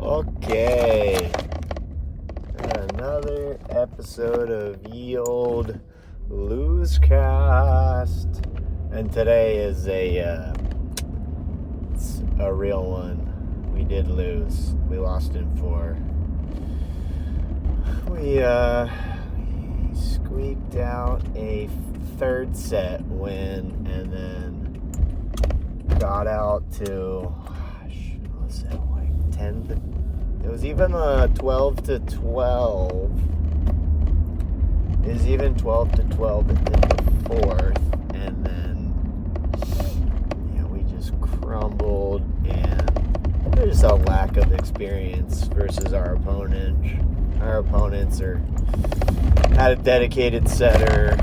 Okay, another episode of ye old Losecast, and today is it's a real one. We did lose. We lost in 4. We squeaked out a third set win, and then got out to, what was that, like 10? It was even 12 to 12. It was even 12 to 12 in the fourth, and then we just crumbled, and there's a lack of experience versus our opponent. Our opponents had a dedicated setter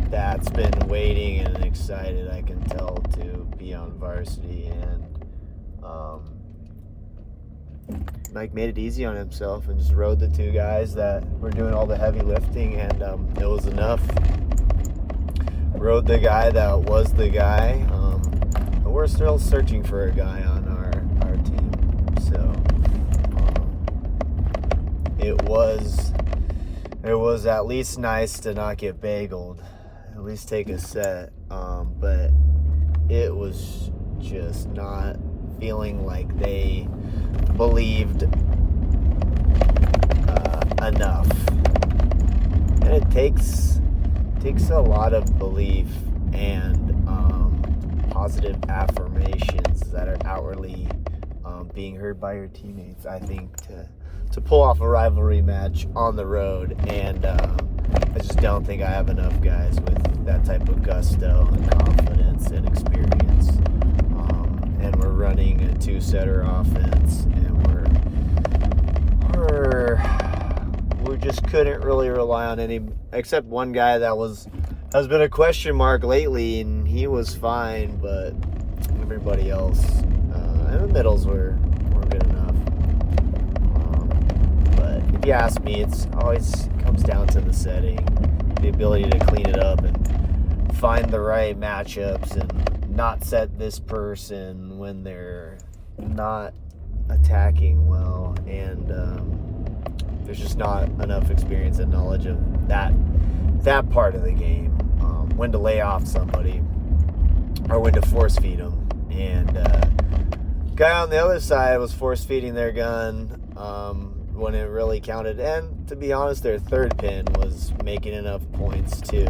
that's been waiting and excited, I can tell, to be on varsity, and Mike made it easy on himself and just rode the 2 guys that were doing all the heavy lifting, and it was enough. Rode the guy that was the guy, and we're still searching for a guy on our team, so it was at least nice to not get bageled, at least take a set, but it was just not feeling like they believed enough. And it takes a lot of belief and positive affirmations that are outwardly being heard by your teammates, I think, to pull off a rivalry match on the road. And I just don't think I have enough guys with that type of gusto and confidence and experience. And we're running a 2-setter offense, and we just couldn't really rely on any, except one guy that has been a question mark lately, and he was fine, but everybody else and the middles were good enough. But if you ask me, it's always comes down to the setting, the ability to clean it up and find the right matchups and not set this person when they're not attacking well, and there's just not enough experience and knowledge of that part of the game, when to lay off somebody or when to force feed them. And guy on the other side was force feeding their gun when it really counted, and to be honest, their third pin was making enough points too.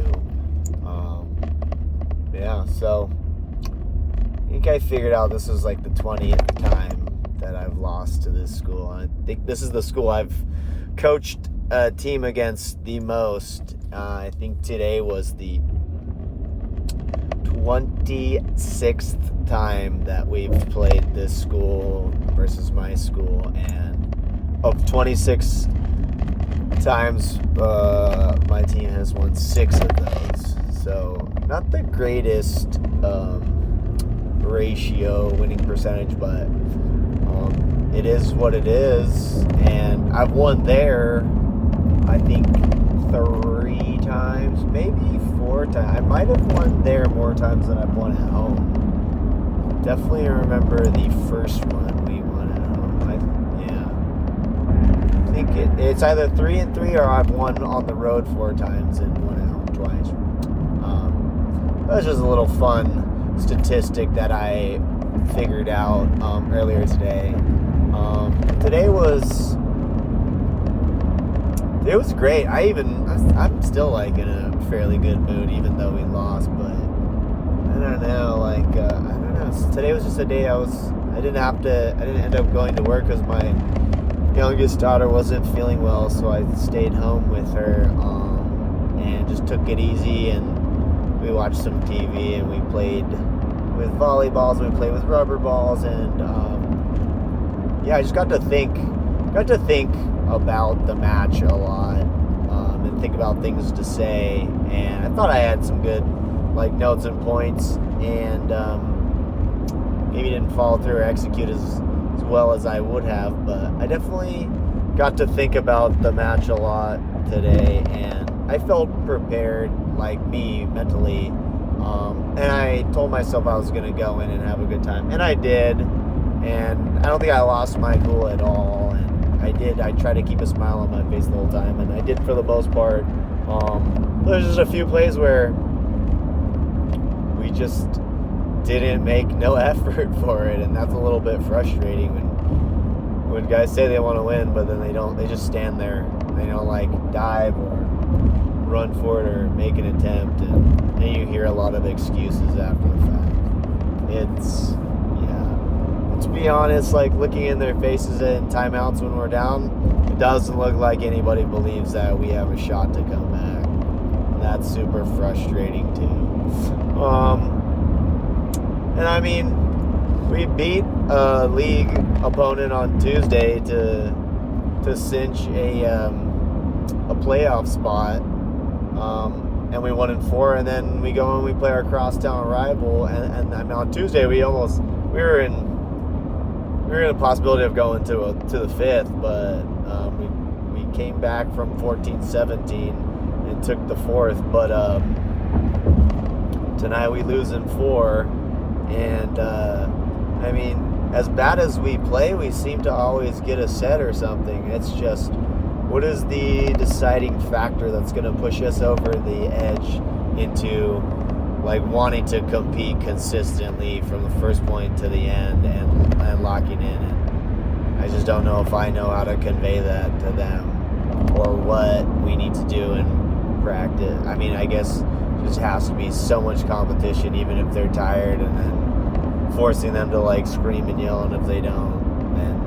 So I think I figured out this was like the 20th time that I've lost to this school. I think this is the school I've coached a team against the most. I think today was the 26th time that we've played this school versus my school, and of 26 times, my team has won 6 of those. So not the greatest ratio winning percentage, but it is what it is. And I've won there, I think, 3 times, maybe 4 times. I might have won there more times than I've won at home. Definitely remember the first one we won at home. I think it's either 3-3 or I've won on the road 4 times and won at home twice. That's just a little fun statistic that I figured out earlier today. Today was great. I'm still like in a fairly good mood, even though we lost. But I don't know. I don't know. Today was just a day I didn't end up going to work because my youngest daughter wasn't feeling well, so I stayed home with her and just took it easy, and we watched some TV, and we played with volleyballs, we played with rubber balls, and I just got to think about the match a lot, and think about things to say, and I thought I had some good notes and points, and maybe didn't follow through or execute as well as I would have, but I definitely got to think about the match a lot today, and I felt prepared, mentally, and I told myself I was going to go in and have a good time, and I did. And I don't think I lost my cool at all. And I tried to keep a smile on my face the whole time, and I did for the most part. There's just a few plays where we just didn't make no effort for it, and that's a little bit frustrating when guys say they want to win, but then they don't. They just stand there. They don't like dive or run for it or make an attempt, and then you hear a lot of excuses after the fact. To be honest, like looking in their faces in timeouts when we're down, it doesn't look like anybody believes that we have a shot to come back. And that's super frustrating too. And I mean, we beat a league opponent on Tuesday to cinch a playoff spot, and we won in 4. And then we go and we play our crosstown rival, and I mean, on Tuesday we were in a possibility of going to the 5th, but we came back from 14-17 and took the 4th. But tonight we lose in 4, and I mean, as bad as we play, we seem to always get a set or something. It's just, what is the deciding factor that's going to push us over the edge into like wanting to compete consistently from the first point to the end and locking in? And I just don't know if I know how to convey that to them or what we need to do in practice. I mean, I guess it just has to be so much competition, even if they're tired, and then forcing them to like scream and yell, and if they don't, then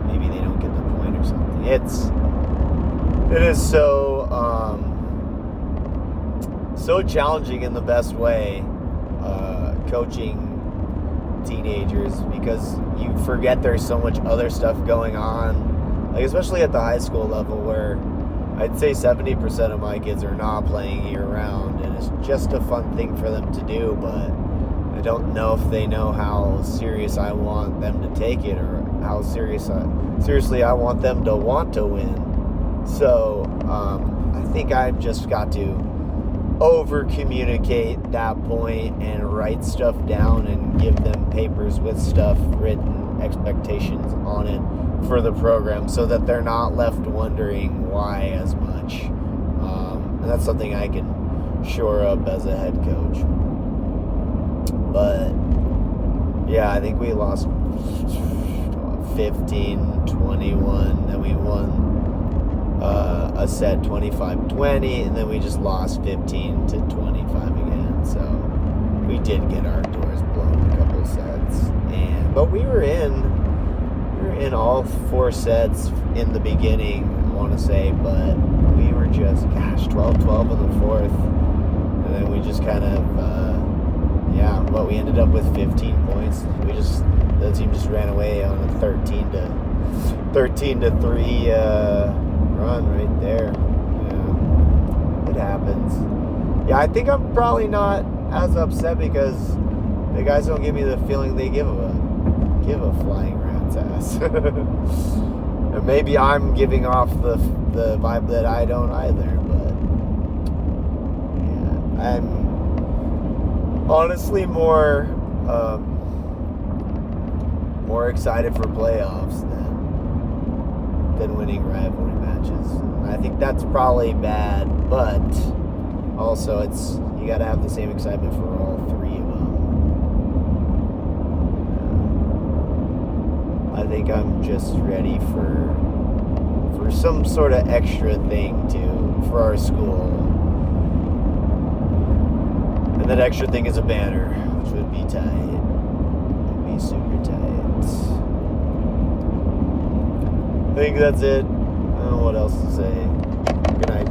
maybe they don't get the point or something. It is so challenging in the best way, coaching teenagers, because you forget there's so much other stuff going on, like especially at the high school level, where I'd say 70% of my kids are not playing year round, and it's just a fun thing for them to do, but I don't know if they know how serious I want them to take it, or how seriously I want them to want to win. So I think I've just got to over-communicate that point and write stuff down and give them papers with stuff written, expectations on it for the program, so that they're not left wondering why as much. And that's something I can shore up as a head coach. But yeah, I think we lost 15-21, then we won a set 25-20, and then we just lost 15-25 again. So we did get our doors blown a couple sets, but we were in all 4 sets in the beginning, I want to say, but we were just 12-12 in the 4th, and then we just kind of we ended up with 15 points. The team just ran away on a 13-3 run right there. Yeah, it happens. Yeah, I think I'm probably not as upset because the guys don't give me the feeling they give a flying rat's ass. And maybe I'm giving off the vibe that I don't either, but yeah, I'm honestly more excited for playoffs than winning rivalry matches. I think that's probably bad, but also you got to have the same excitement for all 3 of them. I think I'm just ready for some sort of extra thing for our school. And that extra thing is a banner, which would be tight. It would be super tight. I think that's it. I don't know what else to say. Good night.